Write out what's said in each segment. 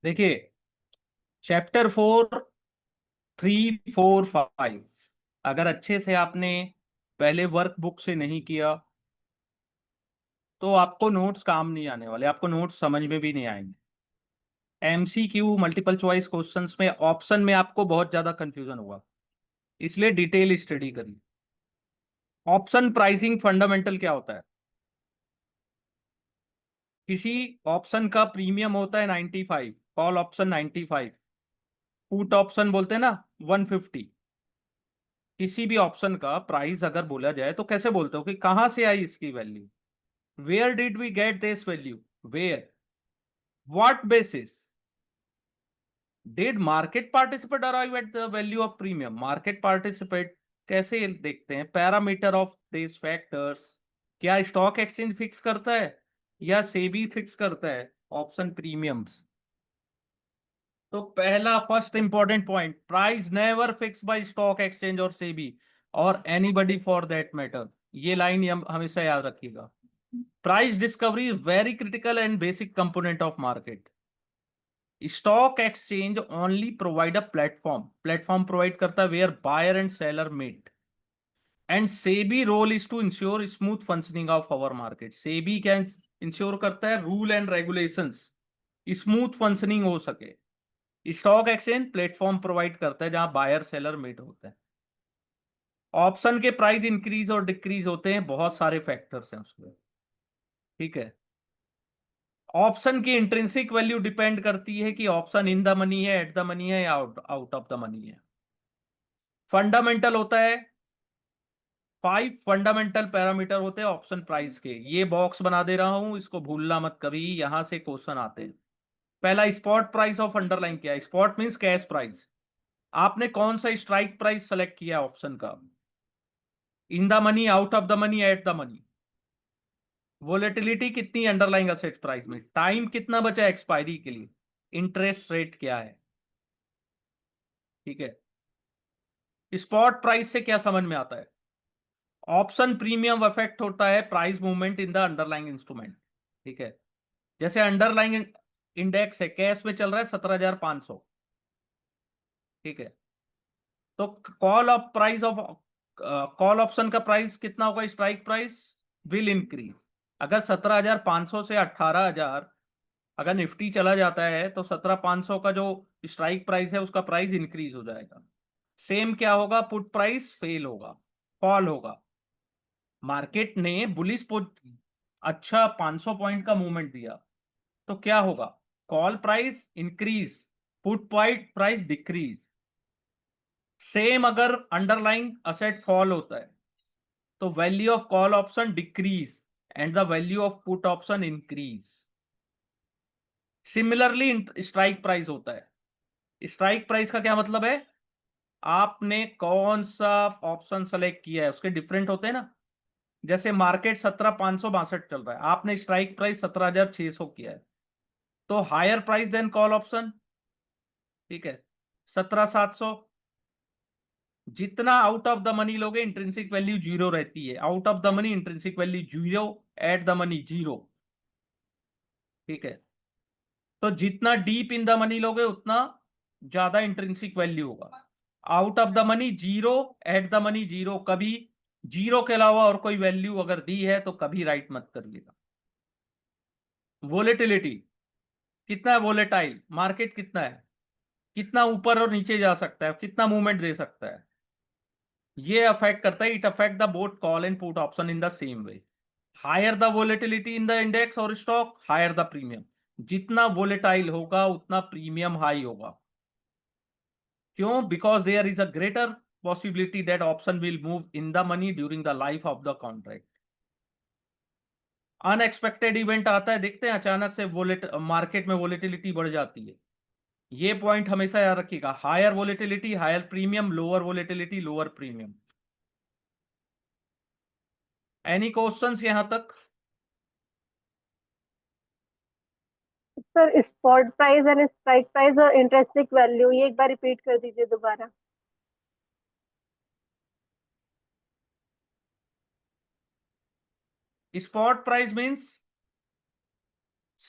देखिए, चैप्टर 4, 3, 4, 5 अगर अच्छे से आपने पहले वर्क बुक से नहीं किया तो आपको नोट्स काम नहीं आने वाले, आपको नोट्स समझ में भी नहीं आएंगे। एमसीक्यू मल्टीपल चॉइस क्वेश्चंस में ऑप्शन में आपको बहुत ज्यादा कंफ्यूजन होगा, इसलिए डिटेल स्टडी करिए। ऑप्शन प्राइसिंग फंडामेंटल क्या होता है? किसी ऑप्शन का प्रीमियम होता है 95, कॉल ऑप्शन 95, पुट ऑप्शन बोलते हैं ना 150। किसी भी ऑप्शन का प्राइस अगर बोला जाए तो कैसे बोलते हो कि कहां से आई इसकी value? Where did we get this value? Where? What basis? Did market participate arrive at the value of premium? Market participate कैसे देखते हैं? Parameter of this factors. क्या स्टॉक एक्सचेंज फिक्स करता है या सेबी फिक्स करता है ऑप्शन प्रीमियम्स? तो पहला first important point, price never fix by stock exchange और सेबी और एनीबडी फॉर दैट मैटर। ये लाइन हमेशा याद रखिएगा। Price discovery is very critical and basic component of market. Stock exchange only provide a platform, platform provide करता है where buyer and seller meet, and SEBI role is to ensure smooth functioning of our market. SEBI क्या ensure करता है? Rule and regulations smooth functioning हो सके। Stock exchange platform provide करता है जहां बायर सेलर मीट होता है। ऑप्शन के प्राइस इंक्रीज और डिक्रीज होते हैं, बहुत सारे फैक्टर्स हैं उसमें, ठीक है। ऑप्शन की इंट्रिंसिक वैल्यू डिपेंड करती है कि ऑप्शन इन द मनी है, एट द मनी है या out out of the money है। फंडामेंटल होता है, 5 फंडामेंटल पैरामीटर होते हैं ऑप्शन प्राइस के। ये बॉक्स बना दे रहा हूं, इसको भूलना मत कभी, यहां से क्वेश्चन आते हैं। पहला, स्पॉट प्राइस ऑफ अंडरलाइन क्या है? Spot means cash price. आपने कौन सा स्ट्राइक प्राइस सेलेक्ट किया ऑप्शन का? इन the money, out of the money, eight the money. Volatility कितनी अंडरलाइंग असेट प्राइस में? टाइम कितना बचा एक्सपायरी के लिए? इंटरेस्ट रेट क्या है? ठीक है। स्पॉट प्राइस से क्या समझ में आता है? ऑप्शन प्रीमियम इफेक्ट होता है price movement in the underlying instrument, ठीक है। जैसे अंडरलाइंग इंडेक्स है, कैश में चल रहा है 17,500, ठीक है। तो call of price of call option का प्राइस कितना होगा? Strike price will increase. अगर 17,500 से 18,000 अगर निफ्टी चला जाता है तो 17,500 का जो स्ट्राइक प्राइस है उसका प्राइस इंक्रीज हो जाएगा। सेम क्या होगा? पुट प्राइस फेल होगा, फॉल होगा। मार्केट ने बुलिश पुट अच्छा 500 पॉइंट का मूवमेंट दिया तो क्या होगा? Call price increase, put point price decrease. Same अगर अंडरलाइंग असेट फॉल होता है तो value of call option decrease and the value of put option increase. Similarly strike price होता है। स्ट्राइक प्राइस का क्या मतलब है? आपने कौन सा ऑप्शन सेलेक्ट किया है, उसके डिफरेंट होते हैं ना। जैसे मार्केट 17,562 चल रहा है, आपने स्ट्राइक प्राइस 17,600 किया है, तो higher price than call option, ठीक है। 17,700। जितना आउट ऑफ द मनी लोगे इंट्रिंसिक वैल्यू जीरो रहती है, out of the money intrinsic value zero, at the money zero, ठीक है। तो जितना डीप इन द मनी लोगे उतना ज्यादा इंट्रिंसिक वैल्यू होगा। Out of the money zero, at the money zero. कभी जीरो के अलावा और कोई वैल्यू अगर दी है तो कभी राइट मत करिएगा। वोलेटिलिटी कितना है? वोलेटाइल मार्केट कितना है, कितना ऊपर और नीचे जा सकता है, कितना मूवमेंट दे सकता है, ये अफेक्ट करता है। It affect the both call and put option in the same way. Higher the volatility in the index और स्टॉक, हायर द प्रीमियम। जितना वोलेटाइल होगा उतना प्रीमियम हाई होगा। क्यों? Because there is a greater possibility that option will move in the money during the life of the contract. Unexpected event आता है, देखते हैं अचानक से मार्केट में वोलेटिलिटी बढ़ जाती है। ये पॉइंट हमेशा याद रखिएगा, higher volatility higher premium, lower volatility lower premium. Any questions यहां तक? Sir, spot price and strike price और इंटरेस्टिक वैल्यू, ये एक बार रिपीट कर दीजिए दोबारा। स्पॉट प्राइस मींस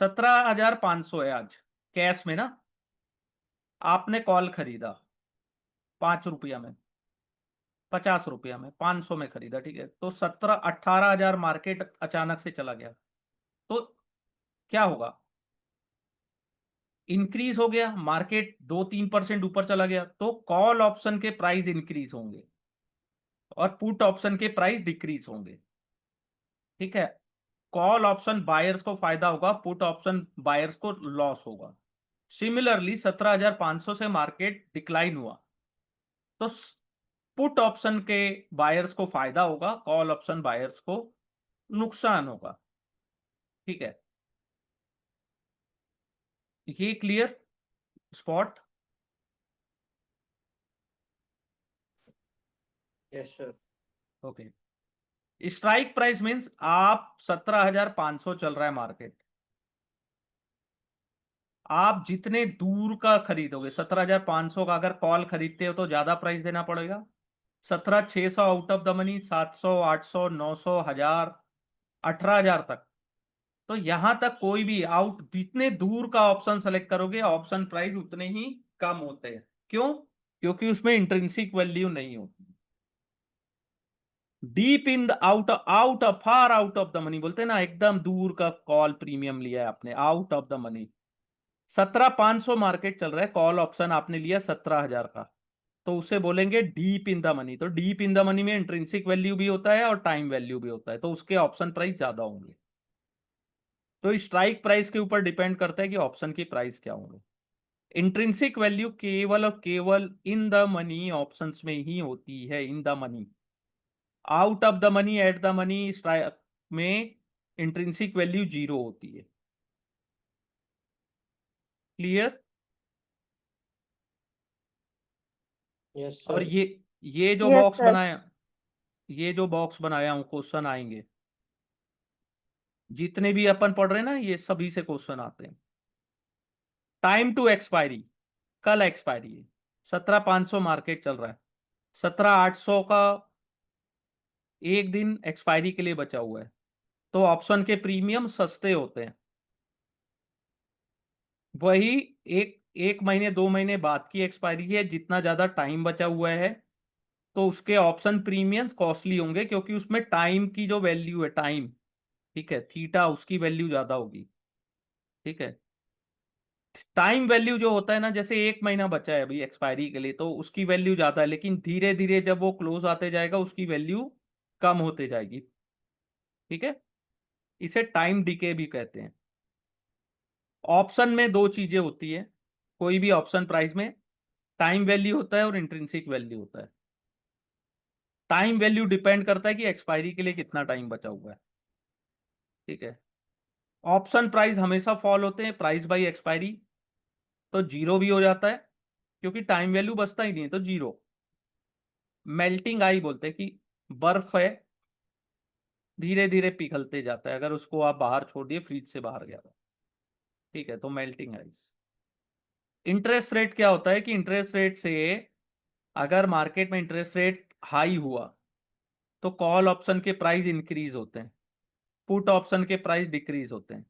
17,500 है आज कैश में ना, आपने कॉल खरीदा 5 रुपया में, 50 रुपया में, 500 में खरीदा, ठीक है, तो 17-18 हजार मार्केट अचानक से चला गया, तो क्या होगा? इंक्रीज हो गया, मार्केट 2-3% ऊपर चला गया, तो कॉल ऑप्शन के प्राइस इंक्रीज होंगे और पुट ऑप्शन के प्राइस डिक्रीज होंगे, ठीक है। कॉल ऑप्शन बायर्स को फायदा होगा, पुट ऑप्शन बायर्स को लॉस होगा। सिमिलरली 17,500 से मार्केट डिक्लाइन हुआ, तो पुट ऑप्शन के बायर्स को फायदा होगा, कॉल ऑप्शन बायर्स को नुकसान होगा, ठीक है। ये clear? Spot? Yes sir. Okay. Strike price means आप 17,500 चल रहा है मार्केट, आप जितने दूर का खरीदोगे, 17,500 का अगर कॉल खरीदते हो तो ज्यादा प्राइस देना पड़ेगा, 17,600 आउट ऑफ द मनी, 700, 800, 900, 1,000, 18,000 तक। तो यहां तक कोई भी आउट, जितने दूर का ऑप्शन सेलेक्ट करोगे ऑप्शन प्राइस उतने ही कम होते हैं। क्यों? क्योंकि उसमें इंट्रिंसिक वैल्यू नहीं होती। Deep in the out out of far out of the money बोलते हैं ना, एकदम दूर का कॉल प्रीमियम लिया है आपने, out of the money. 17,500 market चल रहा है, कॉल ऑप्शन आपने लिया 17,000 का, तो उसे बोलेंगे डीप इन द मनी। तो डीप इन द मनी में इंट्रिंसिक वैल्यू भी होता है और टाइम वैल्यू भी होता है, तो उसके ऑप्शन प्राइस ज्यादा होंगे। तो स्ट्राइक प्राइस के ऊपर डिपेंड करता है कि ऑप्शन की प्राइस क्या होंगे। इंट्रिंसिक वैल्यू केवल और केवल इन द मनी ऑप्शंस में ही होती है, इन the money. Out of the money, eight the money में इंट्रिंसिक वैल्यू 0 होती है। क्लियर? यस और सर। ये जो यस बॉक्स सर। बनाया, ये जो बॉक्स बनाया हूं, क्वेश्चन आएंगे जितने भी अपन पढ़ रहे हैं ना, ये सभी से क्वेश्चन आते हैं। टाइम टू एक्सपायरी, कल एक्सपायरी है, 17,500 मार्केट चल रहा है, 17,800 का एक दिन एक्सपायरी के लिए बचा हुआ है, तो ऑप्शन के प्रीमियम सस्ते होते हैं। वही एक एक महीने 2 महीने बाद की एक्सपायरी है, जितना ज्यादा टाइम बचा हुआ है तो उसके ऑप्शन प्रीमियम्स कॉस्टली होंगे, क्योंकि उसमें टाइम की जो वैल्यू है, टाइम, ठीक है, थीटा, उसकी वैल्यू ज्यादा होगी, ठीक है। टाइम वैल्यू जो होता है ना, जैसे एक महीना बचा है अभी एक्सपायरी के लिए, तो उसकी वैल्यू ज्यादा है, लेकिन धीरे धीरे जब वो क्लोज आते जाएगा उसकी वैल्यू कम होते जाएगी, ठीक है। इसे टाइम डिके भी कहते हैं। ऑप्शन में दो चीजें होती है, कोई भी ऑप्शन प्राइस में, टाइम वैल्यू होता है और इंट्रिंसिक वैल्यू होता है। टाइम वैल्यू डिपेंड करता है कि एक्सपायरी के लिए कितना टाइम बचा हुआ है, ठीक है। ऑप्शन प्राइस हमेशा फॉल होते हैं प्राइस बाई एक्सपायरी, तो जीरो भी हो जाता है, क्योंकि टाइम वैल्यू बचता ही नहीं है, तो जीरो। मेल्टिंग आई बोलते हैं कि बर्फ है, धीरे धीरे पिघलते जाता है, अगर उसको आप बाहर छोड़ दिए, फ्रिज से बाहर गया, ठीक है, तो मेल्टिंग आइस। इंटरेस्ट रेट क्या होता है कि इंटरेस्ट रेट से, अगर मार्केट में इंटरेस्ट रेट हाई हुआ तो कॉल ऑप्शन के प्राइस इंक्रीज होते हैं, पुट ऑप्शन के प्राइस डिक्रीज होते हैं।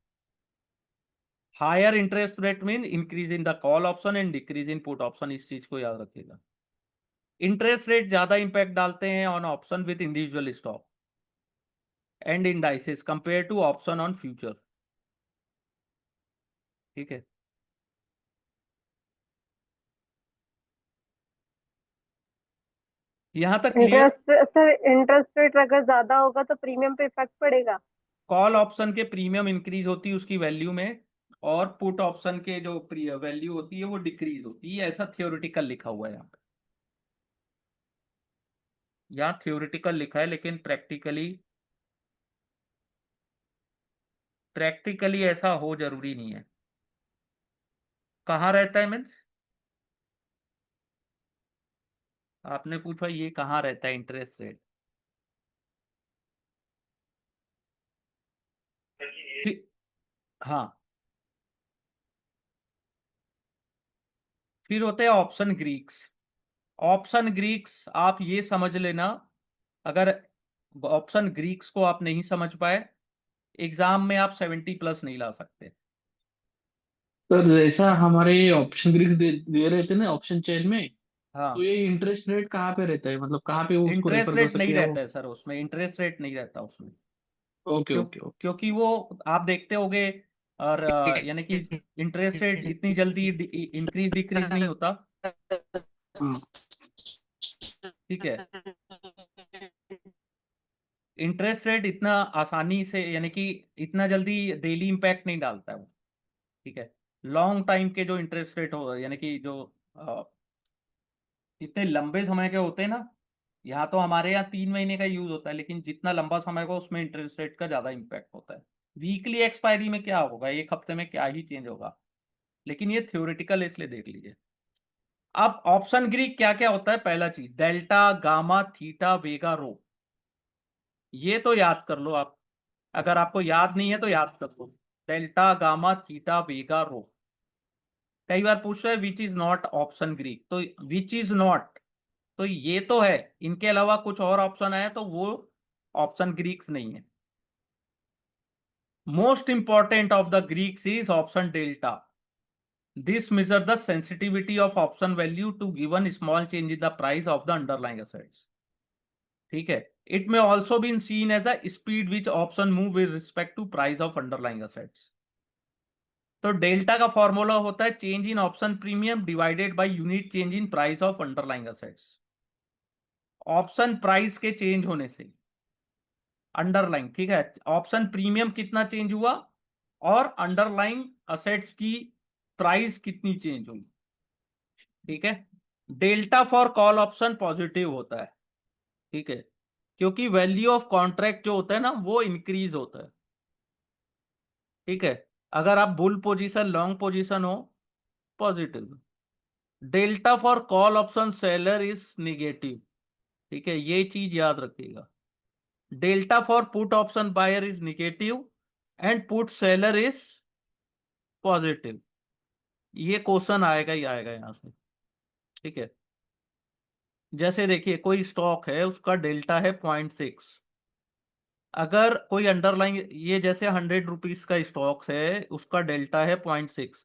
Higher interest rate mean increase in the call option and decrease in put option, इस चीज को याद रखिएगा। इंटरेस्ट रेट ज्यादा इंपैक्ट डालते हैं on option with individual stock and indices compare to option on future, ठीक है। यहां तक clear? Interest sir, interest rate अगर ज्यादा होगा तो प्रीमियम पे इफेक्ट पड़ेगा। कॉल ऑप्शन के प्रीमियम इंक्रीज होती है उसकी वैल्यू में, और पुट ऑप्शन के जो वैल्यू होती है वो डिक्रीज होती है, ऐसा थियोरिटिकल लिखा हुआ है यहाँ पे। यहाँ थियोरिटिकल लिखा है, लेकिन प्रैक्टिकली ऐसा हो जरूरी नहीं है। कहाँ रहता है मीन्स, आपने पूछा ये कहाँ रहता है इंटरेस्ट रेट। हाँ, फिर होते हैं ऑप्शन ग्रीक्स। ऑप्शन ग्रीक्स आप ये समझ लेना, अगर ऑप्शन ग्रीक्स को आप नहीं समझ पाए, एग्जाम में आप 70 प्लस नहीं ला सकते। तो जैसा हमारे ऑप्शन ग्रीक्स दे रहे थे ना ऑप्शन चेन में, तो हाँ, ये इंटरेस्ट रेट कहाँ पे रहता है, मतलब कहाँ पे वो उसको इंटरेस्ट रेफर कर रेट सकते नहीं हैं वो? रहता है सर उसमें, इंटरेस्ट रेट नहीं रहता उसमें। ओके क्यों? Okay okay. क्योंकि वो आप देखते होगे, और यानी कि इंटरेस्ट रेट इतनी जल्दी इंक्रीज डिक्रीज नहीं होता। हाँ। ठीक है, इंटरेस्ट रेट इतना आसानी से, यानी कि इतना जल्दी डेली इम्पैक्ट नहीं डालता है वो। ठीक है, लॉन्ग टाइम के जो इंटरेस्ट रेट हो, यानी कि जो इतने लंबे समय के होते हैं ना, यहाँ तो हमारे यहाँ 3 महीने का यूज होता है, लेकिन जितना लंबा समय होगा उसमें इंटरेस्ट रेट का ज्यादा इम्पैक्ट होता है। वीकली एक्सपायरी में क्या होगा, एक हफ्ते में क्या ही चेंज होगा, लेकिन ये थ्योरेटिकल है, इसलिए देख लीजिए। अब ऑप्शन ग्रीक क्या क्या होता है, पहला चीज डेल्टा गामा थीटा वेगा रो, ये तो याद कर लो आप। अगर आपको याद नहीं है तो याद कर लो, डेल्टा गामा थीटा वेगा रो। कई बार पूछ रहे हैं which is not option Greek, तो विच इज नॉट, तो ये तो है, इनके अलावा कुछ और ऑप्शन है तो वो ऑप्शन ग्रीक्स नहीं है। Most important of the Greeks is option delta. This measure the sensitivity of option value to given small change in the price of the underlying assets. ठीक है, it may also been seen as a speed which option move with respect to price of underlying assets. तो delta का formula होता है change in option premium divided by unit change in price of underlying assets. Option price के change होने से underlying, ठीक है, option premium कितना चेंज हुआ और अंडरलाइंग असेट्स की प्राइस कितनी चेंज हुई। ठीक है, delta for call option positive होता है। ठीक है, क्योंकि वैल्यू ऑफ कॉन्ट्रैक्ट जो होता है ना वो इंक्रीज होता है। ठीक है, अगर आप बुल पोजीशन लॉन्ग पोजीशन हो, positive. Delta for call option seller is negative. ठीक है, ये चीज याद रखिएगा। Delta for put option buyer is negative and put seller is positive. ये क्वेश्चन आएगा ही आएगा यहां से। ठीक है, जैसे देखिए कोई स्टॉक है उसका डेल्टा है 0.6, अगर कोई अंडरलाइन, ये जैसे 100 रुपीज का स्टॉक है उसका डेल्टा है 0.6,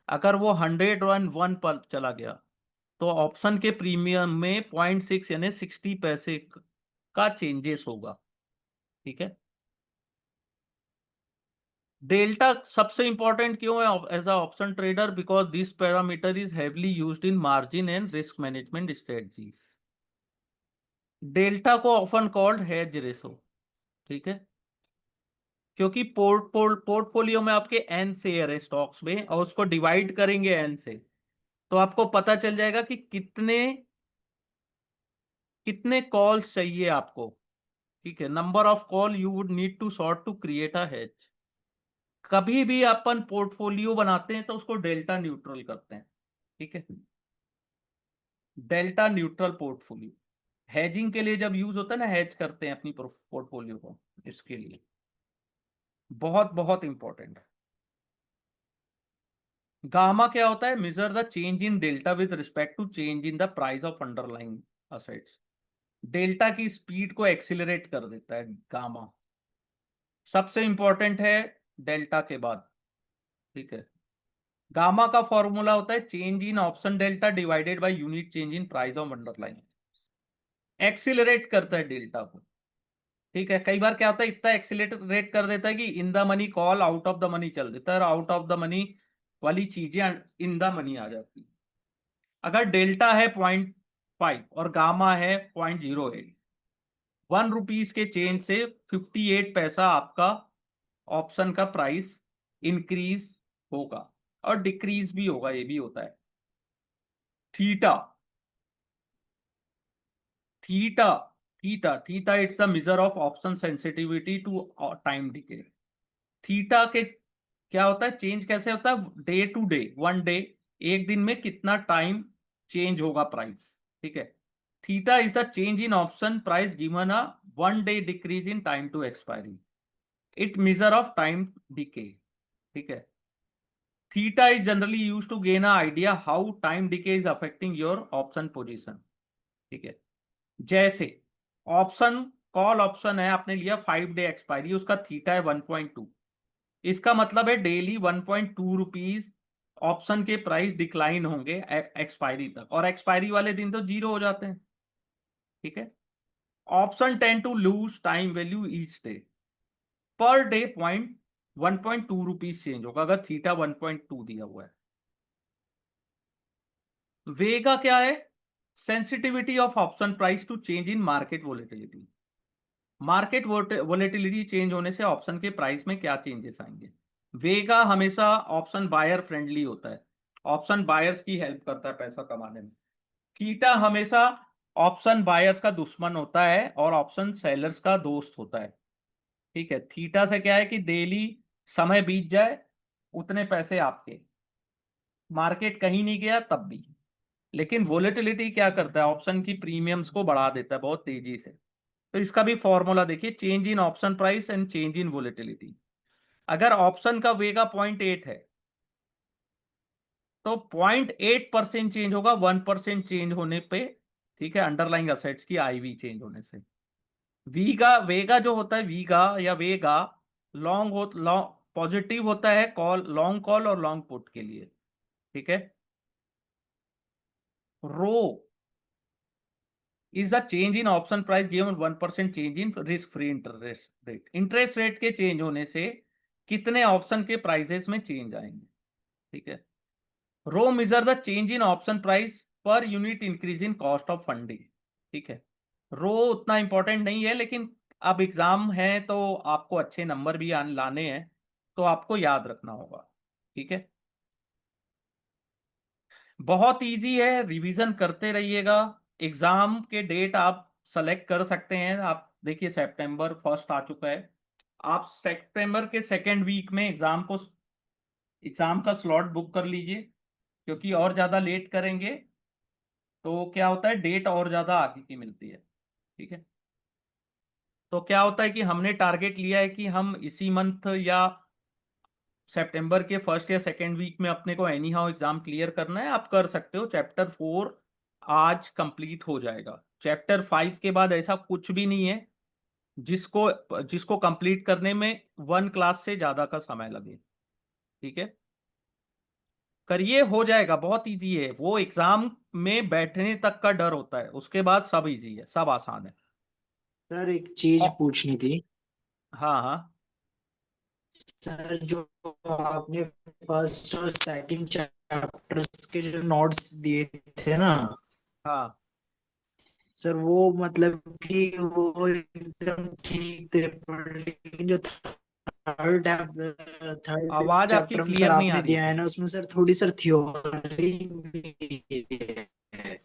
अगर वो 101 पर चला गया तो ऑप्शन के प्रीमियम में 0.6 यानी 60 पैसे का चेंजेस होगा। ठीक है, डेल्टा सबसे इंपॉर्टेंट क्यों है as a option trader, because this parameter is heavily used in margin and risk management strategies. Delta को ऑफन कॉल्ड हेज रेशो। ठीक है, क्योंकि पोर्टफोलियो में आपके एन शेयर है स्टॉक्स में और उसको डिवाइड करेंगे एन से, तो आपको पता चल जाएगा कि कितने कितने कॉल्स चाहिए आपको। ठीक है, number of call you would need to short to create a hedge. कभी भी अपन पोर्टफोलियो बनाते हैं तो उसको डेल्टा न्यूट्रल करते हैं। ठीक है, डेल्टा न्यूट्रल पोर्टफोलियो हैजिंग के लिए जब यूज होता है ना, हैज करते हैं अपनी पोर्टफोलियो को, इसके लिए बहुत बहुत इंपॉर्टेंट है। गामा क्या होता है, measure the change in delta with respect to change in the price of underlying assets. Delta की स्पीड को एक्सिलरेट कर देता है गामा, सबसे इंपॉर्टेंट है डेल्टा के बाद। ठीक है, गामा का फॉर्मूला होता है change in option delta divided by unit change in price of underlying, accelerate करता है डेल्टा को। ठीक है, कई बार क्या होता है इतना एक्सिलरेट कर देता है कि इन the money call out of the money चल देता है और आउट ऑफ द मनी वाली चीजें इन द मनी आ जाती है। अगर डेल्टा है 0.5 और गामा है 0.08, 1 रुपीज के चेंज से 58 पैसा आपका ऑप्शन का प्राइस इंक्रीज होगा और डिक्रीज भी होगा, ये भी होता है। Theta theta theta theta it's the measure of option sensitivity to time decay. Theta के क्या होता है, चेंज कैसे होता है, day to day, one day, एक दिन में कितना टाइम चेंज होगा प्राइस। ठीक है, theta is the change in option price given a one day decrease in time to expiry. It measure of time decay. ठीक है, theta is generally use to gain a idea how time decay is affecting your option position. ठीक है, जैसे option call option है, आपने लिया 5 day expiry, उसका theta है 1.2, इसका मतलब है डेली 1.2 रुपीज ऑप्शन के प्राइस डिक्लाइन होंगे एक्सपायरी तक, और एक्सपायरी वाले दिन तो जीरो हो जाते हैं। ठीक है। Option tend to lose time value each day, per day 1.2 rupees change होगा अगर थीटा 1.2 दिया हुआ है। वेगा क्या है? Sensitivity of option price to change in market volatility. Market volatility change होने से ऑप्शन के प्राइस में क्या चेंजेस आएंगे। वेगा हमेशा ऑप्शन बायर फ्रेंडली होता है, ऑप्शन बायर्स की हेल्प करता है पैसा कमाने में। थीटा हमेशा ऑप्शन बायर्स का दुश्मन होता है और ऑप्शन सेलर्स का दोस्त होता है। ठीक है। थीटा से क्या है कि डेली समय बीत जाए उतने पैसे आपके, मार्केट कहीं नहीं गया तब भी। लेकिन वोलेटिलिटी क्या करता है, ऑप्शन की प्रीमियम्स को बढ़ा देता है बहुत तेजी से। तो इसका भी फॉर्मूला देखिए, change in option price and change in volatility. अगर ऑप्शन का वेगा 0.8 है तो 0.8% चेंज होगा 1% चेंज होने पे। ठीक है, अंडरलाइंग असेट्स की आईवी चेंज होने से। वीगा वेगा जो होता है, वीगा या वेगा लॉन्ग पॉजिटिव होता है लॉन्ग कॉल और लॉन्ग पुट के लिए। ठीक है। Rho is the change in option price given 1% change in risk free interest rate. Interest rate के चेंज होने से कितने ऑप्शन के प्राइसेस में चेंज आएंगे। ठीक है। Rho measure the change in option price per unit increase in cost of funding. ठीक है। रो उतना इंपॉर्टेंट नहीं है, लेकिन अब एग्जाम है तो आपको अच्छे नंबर भी लाने हैं, तो आपको याद रखना होगा। ठीक है। बहुत इजी है, रिवीजन करते रहिएगा। एग्जाम के डेट आप सेलेक्ट कर सकते हैं। आप देखिए सितंबर 1 आ चुका है, आप सितंबर के सेकेंड वीक में एग्जाम का स्लॉट बुक कर लीजिए, क्योंकि और ज्यादा लेट करेंगे तो क्या होता है, डेट और ज्यादा आगे की मिलती है। ठीक है। तो क्या होता है कि हमने टारगेट लिया है कि हम इसी मंथ या सितंबर के फर्स्ट या सेकेंड वीक में अपने को एनी हाउ एग्जाम क्लियर करना है। आप कर सकते हो। चैप्टर 4 आज कंप्लीट हो जाएगा। चैप्टर 5 के बाद ऐसा कुछ भी नहीं है जिसको जिसको कंप्लीट करने में 1 क्लास से ज्यादा का समय लगे। ठीक है। करिए, हो जाएगा, बहुत इजी है। वो एग्जाम में बैठने तक का डर होता है, उसके बाद सब इजी है, सब आसान है। सर एक चीज औ- पूछनी थी। हाँ हाँ सर जो आपने फर्स्ट और सेकंड चैप्टर्स के जो नोट्स दिए थे ना, हाँ। सर वो मतलब कि वो एकदम ठीक थे, पर लेकिन जो थर्ड आवाज आपकी चैप्टर में सर क्लियर नहीं आ आपने रही है दिया है सर। ना, उसमें सर थोड़ी सर थ्योरी है।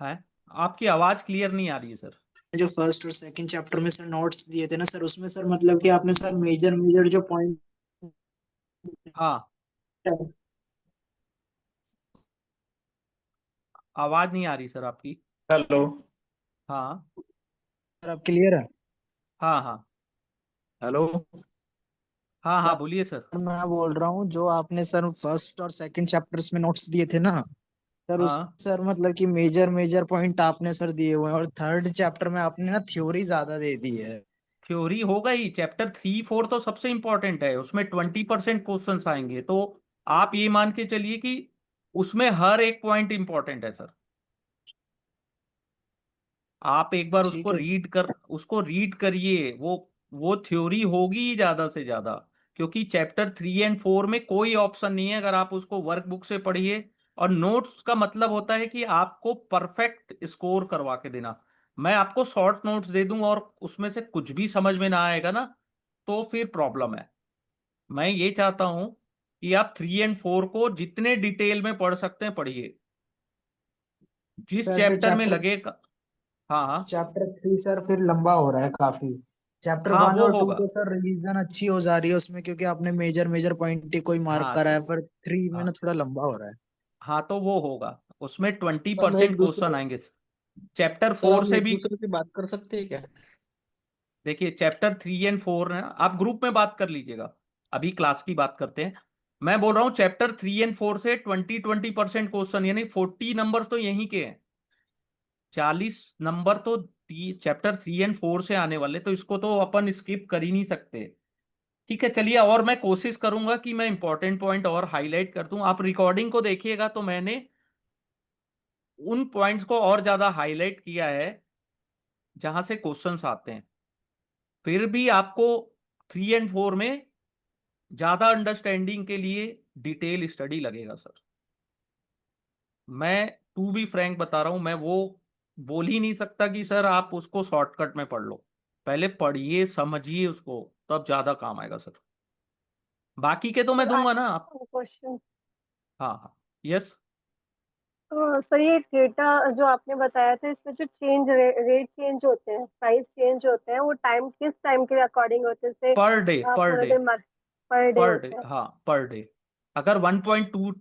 है, आपकी आवाज क्लियर नहीं आ रही है सर। जो फर्स्ट और सेकंड चैप्टर में सर नोट्स दिए थे ना सर, उसमें सर मतलब कि आपने सर मेजर मेजर जो पॉइंट हाँ, आवाज नहीं आ रही सर आपकी। हेलो। हाँ सर अब क्लियर है? हाँ हाँ हेलो हाँ हाँ, सर, बोलिए सर। मैं बोल रहा हूँ जो आपने सर फर्स्ट और सेकंड चैप्टर्स में नोट्स दिए थे ना सर, उस हाँ, सर मतलब कि मेजर मेजर पॉइंट आपने सर दिए हुए हैं, और थर्ड चैप्टर में आपने ना थ्योरी ज्यादा दे दी है। थ्योरी होगा ही। चैप्टर 3 4 तो सबसे इंपॉर्टेंट है, उसमें 20% क्वेश्चन आएंगे, तो आप ये मान के चलिए कि उसमें हर एक पॉइंट इंपॉर्टेंट है सर। आप एक बार ठीक है। उसको रीड करिए। वो थ्योरी होगी ही ज्यादा से ज्यादा, क्योंकि चैप्टर 3 एंड 4 में कोई ऑप्शन नहीं है। अगर आप उसको वर्कबुक से पढ़िए, और नोट्स का मतलब होता है कि आपको परफेक्ट स्कोर करवा के देना। मैं आपको शॉर्ट नोट्स दे दूं और उसमें से कुछ भी समझ में ना आएगा ना, तो फिर प्रॉब्लम है। मैं ये चाहता हूं कि आप 3 एंड 4 को जितने डिटेल में पढ़ सकते हैं पढ़िए, जिस सर फिर चैप्टर में चैप्टर लगेगा। हाँ हाँ चैप्टर 3 सर फिर लंबा हो रहा है काफी। चैप्टर हाँ, 1 वो और 2 होगा। तो सर रिवीजन अच्छी हो जा रही है उसमें, क्योंकि आपने मेजर मेजर पॉइंट ही कोई मार्क हाँ करा तो है, पर 3 में ना हाँ थोड़ा लंबा हो रहा है। हाँ, तो वो होगा, उसमें ट्वेंटी हम एक परसेंट क्वेश्चन दूसरे आएंगे। चैप्टर सर 4 हम से एक भी। दूसरे से बात कर सकते हैं क्या? देखिए चैप्टर 3 एंड 4 है, आप ग्रुप में बात कर लीजिएगा। अभी क्लास की बात करते हैं। मैं बोल रहा हूँ चैप्टर 3 एंड 4 से 20% क्वेश्चन, यानी 40 नंबर तो यहीं के हैं। 40 नंबर तो चैप्टर 3 एंड 4 से आने वाले, तो इसको तो अपन स्किप कर ही नहीं सकते। ठीक है, चलिए, और मैं कोशिश करूंगा कि मैं इंपॉर्टेंट पॉइंट और हाईलाइट कर दूं। आप रिकॉर्डिंग को देखिएगा तो मैंने उन पॉइंट्स को और ज्यादा हाईलाइट किया है जहां से क्वेश्चंस आते हैं। फिर भी आपको 3 और 4 में ज्यादा अंडरस्टैंडिंग के लिए डिटेल स्टडी लगेगा सर। मैं टू बी फ्रैंक बता रहा हूं, मैं वो बोल ही नहीं सकता कि सर आप उसको शॉर्टकट में पढ़ लो। पहले पढ़िए, समझिए उसको, तब ज्यादा काम आएगा सर। बाकी के तो मैं सर दूंगा आज ना आप। क्वेश्चन, हाँ हाँ, यस। तो सर ये डेटा जो आपने बताया था इसमें जो चेंज रेट चेंज होते हैं, प्राइस चेंज होते हैं, वो टाइम किस टाइम के अकॉर्डिंग होते हैं? जैसे पर डे, पर पूरे डे, दिन पर डे पर डे, होते हैं। हाँ पर डे। अगर 1.2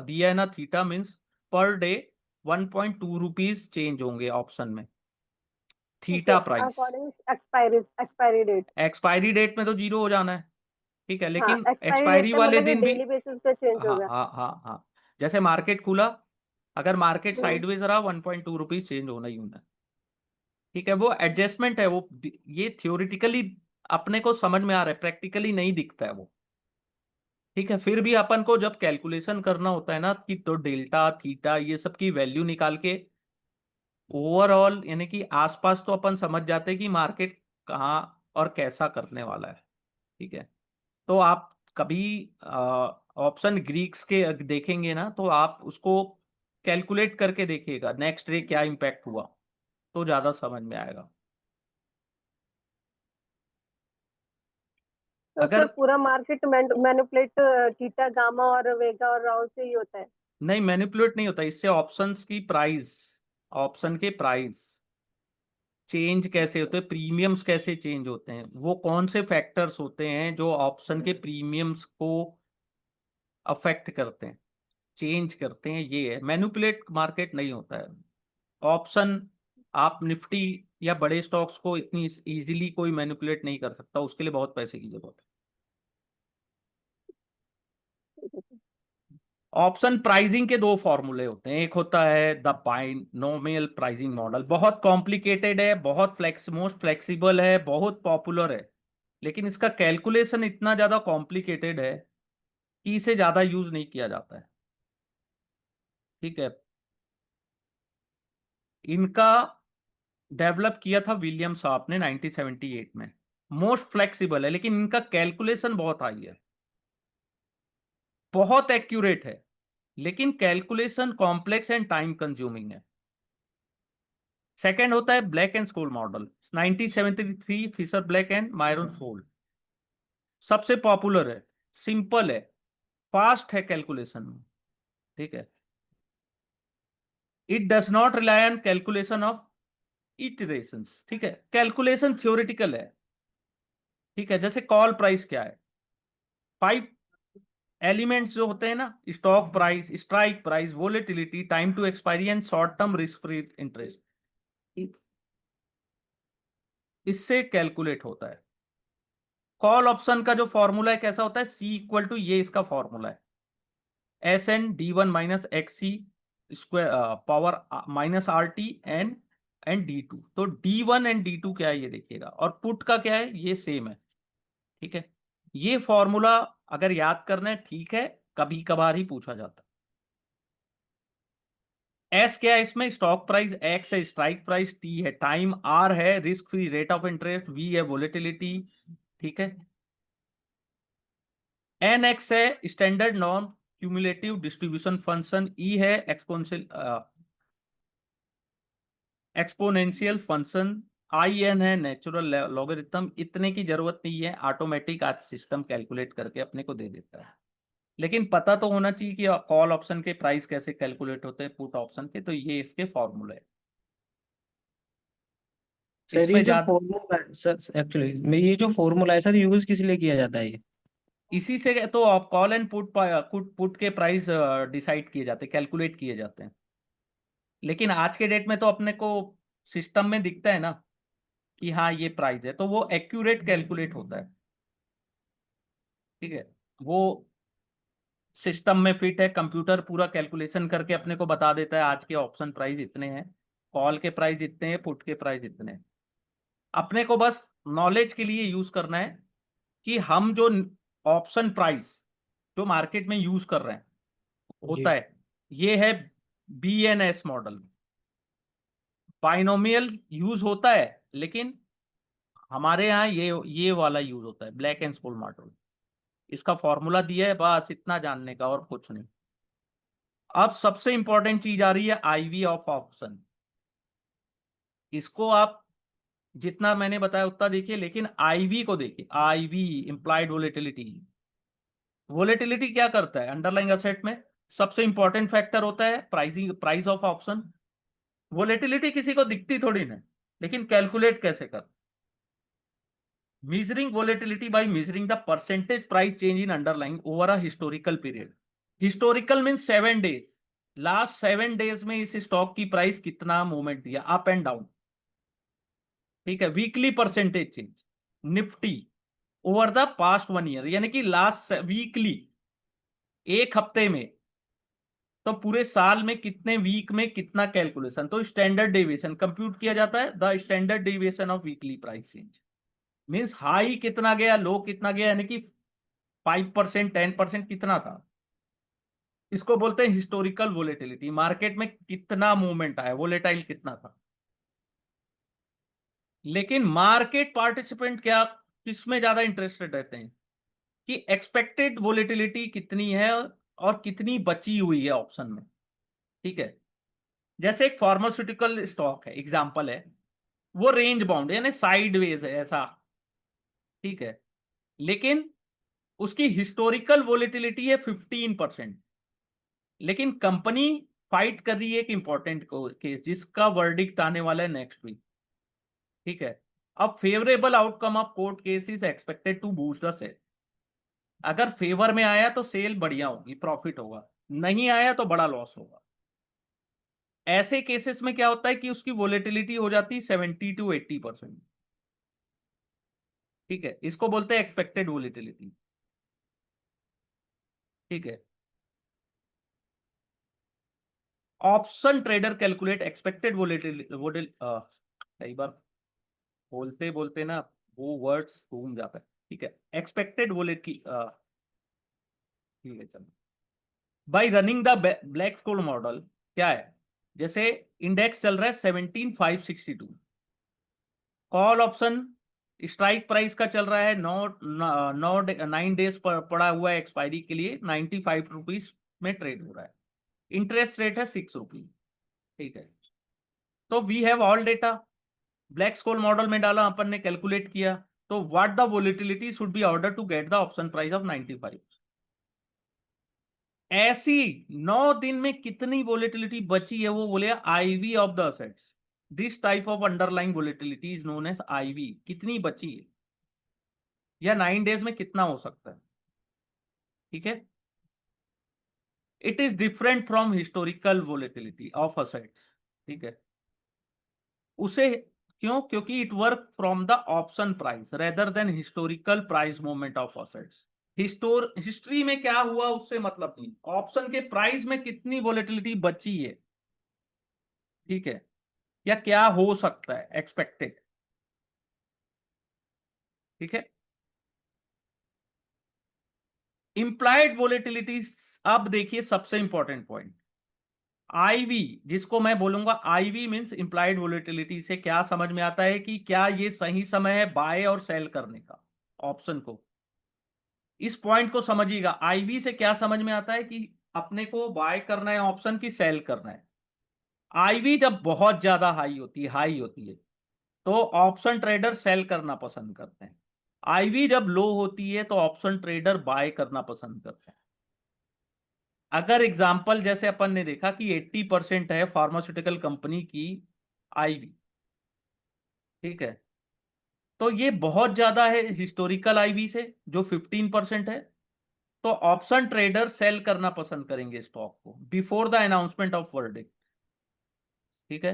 दिया है ना theta, means per day 1.2 rupees change होंगे ऑप्शन में, okay, theta price. According expiry date. Expiry date में तो जीरो हो जाना है, ठीक है, हाँ, लेकिन एक्सपायरी डेट एक्सपायरी का वाले मतलब ये दिन भी। डेली बेसिस पे चेंज हाँ होगा। हाँ हाँ हाँ, जैसे मार्केट खुला, अगर मार्केट हम्म। साइडवेज रहा 1.2 रुपीज चेंज होना ही होना है। ठीक है, वो एडजस्टमेंट है, वो ये थ्योरेटिकली अपने को समझ में आ रहा है, प्रैक्टिकली नहीं दिखता है वो। ठीक है, फिर भी अपन को जब कैलकुलेशन करना होता है ना, कि तो डेल्टा थीटा ये सब की वैल्यू निकाल के ओवरऑल, यानी कि आसपास, तो अपन समझ जाते हैं कि मार्केट कहाँ और कैसा करने वाला है। ठीक है, तो आप कभी ऑप्शन ग्रीक्स के देखेंगे ना, तो आप उसको कैलकुलेट करके देखिएगा नेक्स्ट डे क्या इम्पैक्ट हुआ, तो ज्यादा समझ में आएगा। तो सर अगर पूरा मार्केट मैनिपुलेट थीटा गामा और वेगा और राउ से ही होता है? नहीं, मैनिपुलेट नहीं होता इससे, ऑप्शंस की प्राइस, ऑप्शन के प्राइस चेंज कैसे होते हैं, प्रीमियम्स कैसे चेंज होते हैं, वो कौन से फैक्टर्स होते हैं जो ऑप्शन के प्रीमियम्स को अफेक्ट करते हैं, चेंज करते हैं, ये है। मैनिपुलेट मार्केट नहीं होता है ऑप्शन। आप निफ्टी या बड़े स्टॉक्स को इतनी इजीली कोई मैनिपुलेट नहीं कर सकता, उसके लिए बहुत पैसे की जरूरत है। ऑप्शन प्राइसिंग के दो फॉर्मूले होते हैं, एक होता है द बाइनोमियल प्राइसिंग मॉडल, बहुत कॉम्प्लिकेटेड है, बहुत मोस्ट फ्लेक्सिबल है, बहुत पॉपुलर है, लेकिन इसका कैलकुलेशन इतना ज्यादा कॉम्प्लिकेटेड है कि इसे ज्यादा यूज नहीं किया जाता है। ठीक है, इनका डेवलप किया था विलियम शॉर्प ने 1978 में। मोस्ट फ्लेक्सिबल है, लेकिन इनका कैलकुलेशन बहुत हाई है, बहुत एक्यूरेट है, लेकिन calculation complex and time consuming है। सेकंड होता है Black and Scholes model, 1973 Fischer Black and Myron Scholes, सबसे पॉपुलर है, सिंपल है, फास्ट है कैलकुलेशन में। ठीक है, it does not rely on calculation of iterations. ठीक है, कैलकुलेशन थ्योरेटिकल है। ठीक है, जैसे कॉल प्राइस क्या है, 5 एलिमेंट्स जो होते हैं ना, stock price, strike price, volatility, time to expiry and short term risk free interest, इससे कैलकुलेट होता है। कॉल ऑप्शन का जो फॉर्मूला है कैसा होता है, सी इक्वल टू, ये इसका फॉर्मूला है, SN D1 - XC square power -RT D2। तो D1 एंड D2 क्या है ये देखिएगा, और पुट का क्या है, ये सेम है। ठीक है, ये फॉर्मूला अगर याद करना है ठीक है, कभी कभार ही पूछा जाता है। एस क्या है इसमें, स्टॉक प्राइस, एक्स है स्ट्राइक प्राइस, टी है टाइम, आर है risk free rate of interest, V है वोलेटिलिटी। ठीक है, एन एक्स है standard non cumulative distribution function, E है एक्सपोनेंशियल फंक्शन, आई एन है नेचुरल लॉगरिथम। इतने की जरूरत नहीं है, ऑटोमेटिक आज सिस्टम कैलकुलेट करके अपने को दे देता है, लेकिन पता तो होना चाहिए कि कॉल ऑप्शन के प्राइस कैसे कैलकुलेट होते हैं, पुट ऑप्शन के, तो ये इसके फॉर्मूले है। सर ये इसमें जो ज्यादा फॉर्मूला है सर, एक्चुअली में ये जो फॉर्मूला है सर, यूज किस लिए किया जाता है ये? इसी से तो आप कॉल एंड पुट के प्राइस डिसाइड किए जाते हैं, कैलकुलेट किए जाते हैं। लेकिन आज के डेट में तो अपने को सिस्टम में दिखता है ना कि हाँ ये प्राइस है, तो वो एक्यूरेट कैलकुलेट होता है। ठीक है, वो सिस्टम में फिट है, कंप्यूटर पूरा कैलकुलेशन करके अपने को बता देता है आज के ऑप्शन प्राइस इतने हैं, कॉल के प्राइस इतने हैं, पुट के प्राइस इतने हैं। अपने को बस नॉलेज के लिए यूज करना है कि हम जो ऑप्शन प्राइस जो मार्केट में यूज कर रहे हैं होता है, ये है BNS मॉडल। बाइनोमियल यूज होता है, लेकिन हमारे यहाँ ये वाला यूज होता है, ब्लैक एंड स्मॉल मॉडल। इसका फॉर्मूला दिया है, बस इतना जानने का और कुछ नहीं। अब सबसे इंपॉर्टेंट चीज आ रही है IV ऑफ ऑप्शन। इसको आप जितना मैंने बताया उतना देखिए, लेकिन IV को देखिए। IV implied volatility. वोलेटिलिटी क्या करता है अंडरलाइंग असेट में? सबसे इंपॉर्टेंट फैक्टर होता है प्राइस ऑफ ऑप्शन। वोलेटिलिटी किसी को दिखती थोड़ी ना, लेकिन कैलकुलेट कैसे कर? measuring volatility by measuring the percentage price change in underlying over a historical period. Historical means 7 days. Last 7 days में इस स्टॉक की प्राइस कितना मूवमेंट दिया, अप एंड डाउन। ठीक है, weekly percentage change Nifty over the past 1 year, यानी कि last weekly, एक हफ्ते में, तो पूरे साल में कितने वीक में कितना कैलकुलेशन, तो स्टैंडर्ड डेविएशन कंप्यूट किया जाता है। The standard deviation of weekly price change means high कितना गया, लो कितना गया, यानी कि 5%, 10% कितना था। इसको बोलते हैं हिस्टोरिकल वोलेटिलिटी। मार्केट में कितना मूवमेंट आया, वोलेटाइल कितना था। लेकिन मार्केट पार्टिसिपेंट क्या किसमें ज्यादा इंटरेस्टेड रहते हैं कि एक्सपेक्टेड वोलेटिलिटी कितनी है और कितनी बची हुई है ऑप्शन में। ठीक है, जैसे एक फार्मास्यूटिकल स्टॉक है, एग्जांपल है, वो रेंज बाउंड यानी साइडवेज है ऐसा। ठीक है, लेकिन उसकी हिस्टोरिकल वोलेटिलिटी है 15%। लेकिन कंपनी फाइट कर रही है एक इंपॉर्टेंट केस जिसका वर्डिक्ट आने वाला है नेक्स्ट वीक। ठीक है, अब favourable outcome of court case is expected to boost the sale. अगर फेवर में आया तो सेल बढ़िया होगी, प्रॉफिट होगा, नहीं आया तो बड़ा लॉस होगा। ऐसे केसेस में क्या होता है कि उसकी वोलेटिलिटी हो जाती है 70 to 80%। ठीक है, इसको बोलते हैं एक्सपेक्टेड वोलेटिलिटी। ठीक है, option trader calculate expected volatility. कई बार बोलते बोलते ना वो वर्ड्स घूम जाता है। ठीक है, एक्सपेक्टेड वोलेटिलिटी। ठीक है, चलो, bye running the black Scholes model क्या है, जैसे इंडेक्स चल रहा है 17,562, कॉल ऑप्शन स्ट्राइक प्राइस का चल रहा है 9 डेज पड़ा हुआ है एक्सपायरी के लिए, 95 रुपीज में ट्रेड हो रहा है, इंटरेस्ट रेट है 6 रुपीज। ठीक है, तो we have all data, Black Scholes model में डाला अपन ने, कैलकुलेट किया, तो what the volatility should be order to get the option price of 95। ऐसी 9 दिन में कितनी वोलेटिलिटी बची है वो बोले IV of the assets. This type of underlying volatility is known as IV। कितनी बची है या 9 डेज में कितना हो सकता है। ठीक है, it is different from historical volatility of assets. ठीक है, उसे क्यों? क्योंकि it work from the option price rather than historical price movement of assets. History में क्या हुआ उससे मतलब नहीं, ऑप्शन के प्राइस में कितनी वोलेटिलिटी बची है। ठीक है, या क्या हो सकता है एक्सपेक्टेड। ठीक है, इंप्लाइड वोलेटिलिटी। अब देखिए सबसे इंपॉर्टेंट पॉइंट, IV, जिसको मैं बोलूंगा IV मींस इंप्लाइड वोलेटिलिटी से क्या समझ में आता है कि क्या ये सही समय है बाय और सेल करने का ऑप्शन को। इस पॉइंट को समझिएगा, IV से क्या समझ में आता है कि अपने को बाय करना है ऑप्शन की सेल करना है। IV जब बहुत ज्यादा हाई होती है तो ऑप्शन ट्रेडर सेल करना पसंद करते हैं। IV जब लो होती है तो ऑप्शन ट्रेडर बाय करना पसंद करते हैं। अगर एग्जांपल जैसे अपन ने देखा कि 80% है फार्मास्यूटिकल कंपनी की IV। ठीक है, तो ये बहुत ज्यादा है हिस्टोरिकल IV से जो 15% है, तो ऑप्शन ट्रेडर सेल करना पसंद करेंगे स्टॉक को before the announcement of verdict. ठीक है,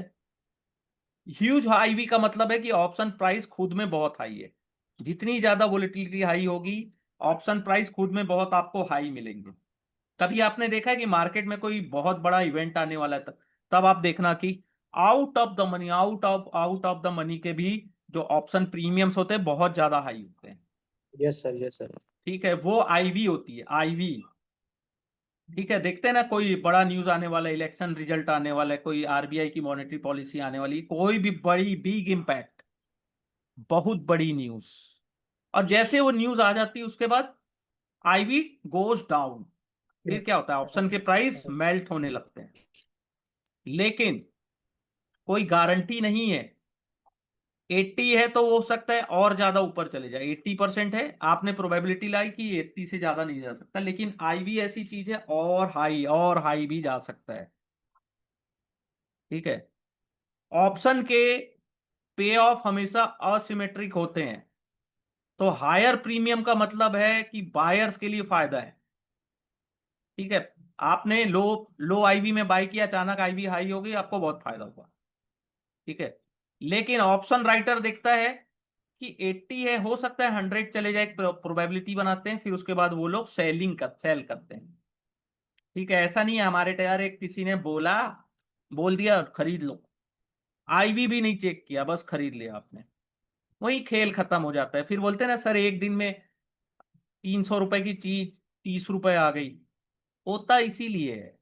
ह्यूज IV का मतलब है कि ऑप्शन प्राइस खुद में बहुत हाई है। जितनी ज्यादा वोलेटिलिटी हाई होगी ऑप्शन प्राइस खुद में बहुत आपको हाई मिलेंगे। कभी आपने देखा है कि मार्केट में कोई बहुत बड़ा इवेंट आने वाला है, तब आप देखना कि आउट ऑफ द मनी के भी जो ऑप्शन प्रीमियम्स होते हैं बहुत ज्यादा हाई होते हैं। Yes sir, yes sir. ठीक है, वो आईवी होती है, आईवी। ठीक है, देखते हैं ना, कोई बड़ा न्यूज आने वाला है, इलेक्शन रिजल्ट आने वाला है, कोई आरबीआई की मॉनेटरी पॉलिसी आने वाली, कोई भी बड़ी बिग इम्पैक्ट, बहुत बड़ी न्यूज, और जैसे वो न्यूज आ जाती है उसके बाद आईवी गोज डाउन। फिर क्या होता है, ऑप्शन के प्राइस मेल्ट होने लगते हैं। लेकिन कोई गारंटी नहीं है, 80 है तो हो सकता है और ज्यादा ऊपर चले जाए, 80% है, आपने प्रोबेबिलिटी लाई कि 80 से ज्यादा नहीं जा सकता, लेकिन आईवी ऐसी चीज है और हाई भी जा सकता है। ठीक है, ऑप्शन के पे ऑफ हमेशा असिमेट्रिक होते हैं, तो हायर प्रीमियम का मतलब है कि बायर्स के लिए फायदा है। ठीक है, आपने लो लो आईवी में बाय किया, अचानक आईवी हाई हो गई, आपको बहुत फायदा हुआ। ठीक है, लेकिन ऑप्शन राइटर देखता है कि 80 है, हो सकता है 100 चले जाए, प्रोबेबिलिटी बनाते हैं, फिर उसके बाद वो लोग सेल करते हैं। ठीक है, ऐसा नहीं है हमारे तैयार एक किसी ने बोल दिया खरीद लो, आईवी भी नहीं चेक किया, बस खरीद लिया आपने, वही खेल खत्म हो जाता है। फिर बोलते हैं ना सर, एक दिन में 300 रुपए की चीज 30 रुपए आ गई, होता इसीलिए है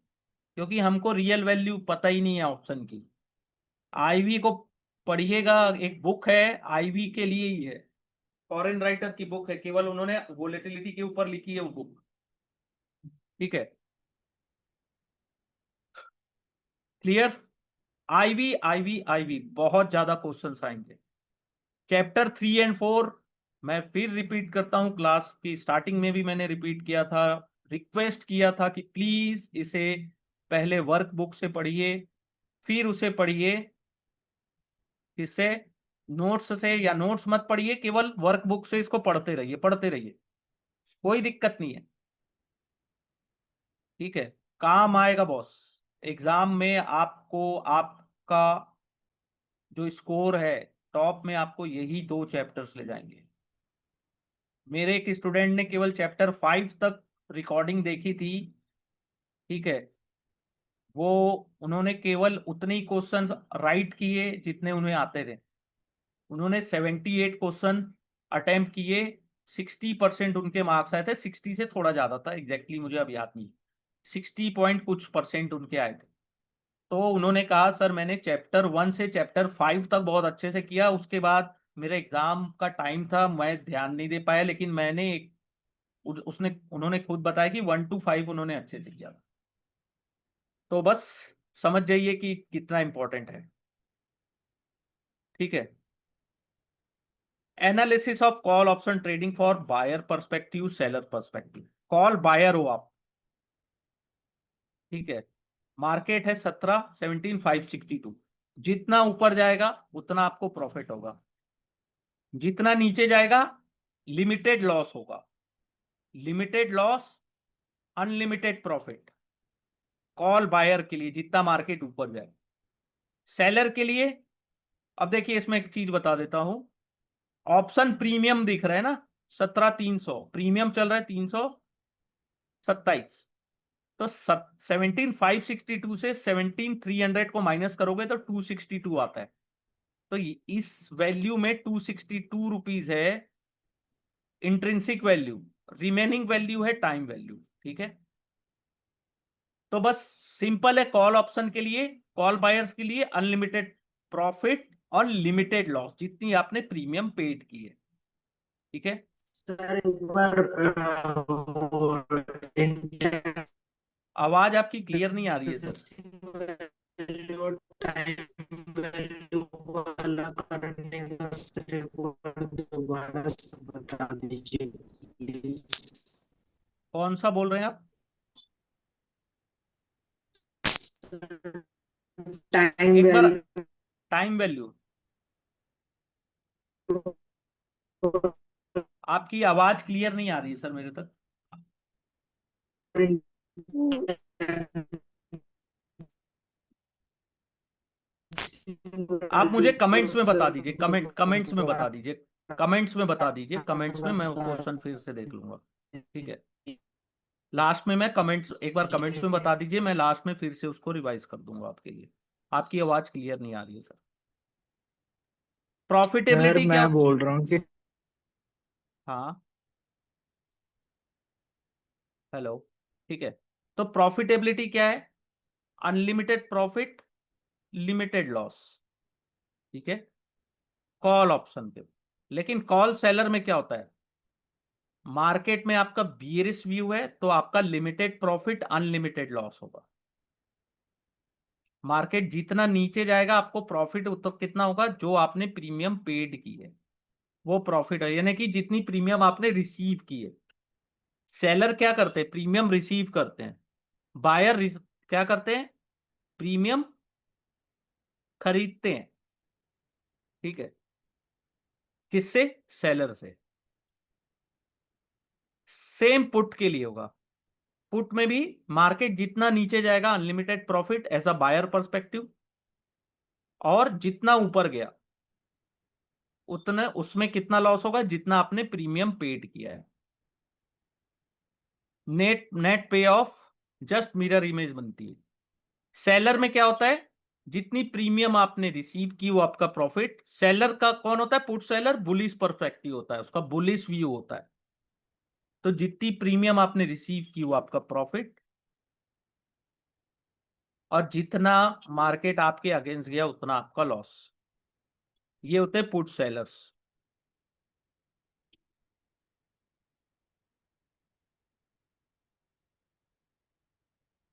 क्योंकि हमको रियल वैल्यू पता ही नहीं है ऑप्शन की। आईवी को पढ़िएगा, एक बुक है आईवी के लिए ही है, फॉरेन राइटर की बुक है, केवल उन्होंने वोलेटिलिटी के ऊपर लिखी है वो बुक। ठीक है, क्लियर। आईवी आईवी आईवी बहुत ज्यादा क्वेश्चंस आएंगे। चैप्टर 3 और 4 मैं फिर रिपीट करता हूं, क्लास की स्टार्टिंग में भी मैंने रिपीट किया था, रिक्वेस्ट किया था कि प्लीज इसे पहले वर्कबुक से पढ़िए, फिर उसे पढ़िए, इससे नोट्स से, या नोट्स मत पढ़िए, केवल वर्कबुक से इसको पढ़ते रहिए, कोई दिक्कत नहीं है। ठीक है, काम आएगा बॉस, एग्जाम में आपको आपका जो स्कोर है टॉप में, आपको यही 2 चैप्टर्स ले जाएंगे। मेरे एक स्टूडेंट ने केवल चैप्टर 5 तक रिकॉर्डिंग देखी थी। ठीक है, वो उन्होंने केवल उतने ही क्वेश्चन राइट किए जितने उन्हें आते थे, उन्होंने 78 क्वेश्चन अटेम्प्ट किए, 60% उनके मार्क्स आए थे, 60 से थोड़ा ज्यादा था, एग्जैक्टली मुझे अब याद नहीं, 60 पॉइंट कुछ परसेंट उनके आए थे। तो उन्होंने कहा सर मैंने चैप्टर 1 से चैप्टर 5 तक बहुत अच्छे से किया, उसके बाद मेरे एग्जाम का टाइम था, मैं ध्यान नहीं दे पाया, लेकिन मैंने उन्होंने खुद बताया कि 1 to 5 उन्होंने अच्छे से किया। तो बस समझ जाइए कि कितना इंपॉर्टेंट है। ठीक है, analysis of call option trading for buyer perspective, seller perspective. Call buyer हो आप, ठीक है, मार्केट है 17 562, जितना ऊपर जाएगा उतना आपको प्रॉफिट होगा, जितना नीचे जाएगा लिमिटेड लॉस होगा। Limited loss, unlimited profit, call buyer के लिए जितना मार्केट ऊपर जाए। सेलर के लिए, अब देखिए इसमें एक चीज बता देता हूं, ऑप्शन प्रीमियम दिख रहा है ना, 17 300, प्रीमियम चल रहा है 327, तो 17 562 से 17 300 को माइनस करोगे तो 262 आता है, तो इस वैल्यू में 262 रुपीज है इंट्रिंसिक वैल्यू, रिमेनिंग वैल्यू है टाइम वैल्यू। ठीक है, तो बस सिंपल है, कॉल ऑप्शन के लिए, कॉल बायर्स के लिए अनलिमिटेड प्रॉफिट और लिमिटेड लॉस, जितनी आपने प्रीमियम पेड की है। ठीक है, सर एक बार आवाज आपकी क्लियर नहीं आ रही है सर। वैल्यू टाइम वैल्यू वाला करने का सर एक बार दोबारा से बता दीजिए प्लीज। कौन सा बोल रहे हैं आप? टाइम एक बार, वैल्यू टाइम वैल्यू, आपकी आवाज क्लियर नहीं आ रही है सर मेरे तक। हम्म, आप मुझे कमेंट्स में बता दीजिए, कमेंट्स में बता दीजिए, कमेंट्स में बता दीजिए, कमेंट्स में मैं क्वेश्चन फिर से देख लूंगा। ठीक है, लास्ट में मैं कमेंट्स, एक बार कमेंट्स में बता दीजिए, मैं लास्ट में फिर से उसको रिवाइज कर दूंगा आपके लिए। आपकी आवाज क्लियर नहीं आ रही है सर। सर प्रॉफिटेबिलिटी क्या मैं होती? बोल रहा हूँ कि हाँ, हेलो, ठीक है। तो प्रॉफिटेबिलिटी क्या है? अनलिमिटेड प्रॉफिट, लिमिटेड लॉस, ठीक है, कॉल ऑप्शन पे। लेकिन कॉल सेलर में क्या होता है? मार्केट में आपका बियरिश व्यू है तो आपका लिमिटेड प्रॉफिट, अनलिमिटेड लॉस होगा। मार्केट जितना नीचे जाएगा आपको प्रॉफिट उतना कितना होगा? जो आपने प्रीमियम पेड की है वो प्रॉफिट है, यानी कि जितनी प्रीमियम आपने रिसीव की है। सेलर क्या करते हैं? प्रीमियम रिसीव करते हैं। बायर क्या करते हैं? प्रीमियम खरीदते हैं, ठीक है। किससे? सेलर से। सेम पुट के लिए होगा। पुट में भी मार्केट जितना नीचे जाएगा unlimited profit as a buyer perspective, और जितना ऊपर गया उतना उसमें कितना लॉस होगा? जितना आपने प्रीमियम पेड किया है। नेट नेट पे ऑफ जस्ट मिरर इमेज बनती है। सेलर में क्या होता है? जितनी प्रीमियम आपने रिसीव की वो आपका प्रॉफिट। सेलर का कौन होता है? पुट सेलर बुलिश पर्सपेक्टिव होता है, उसका बुलिश व्यू होता है। तो जितनी प्रीमियम आपने रिसीव की वो आपका प्रॉफिट, और जितना मार्केट आपके अगेंस्ट गया उतना आपका लॉस। ये होते हैं पुट सेलर्स।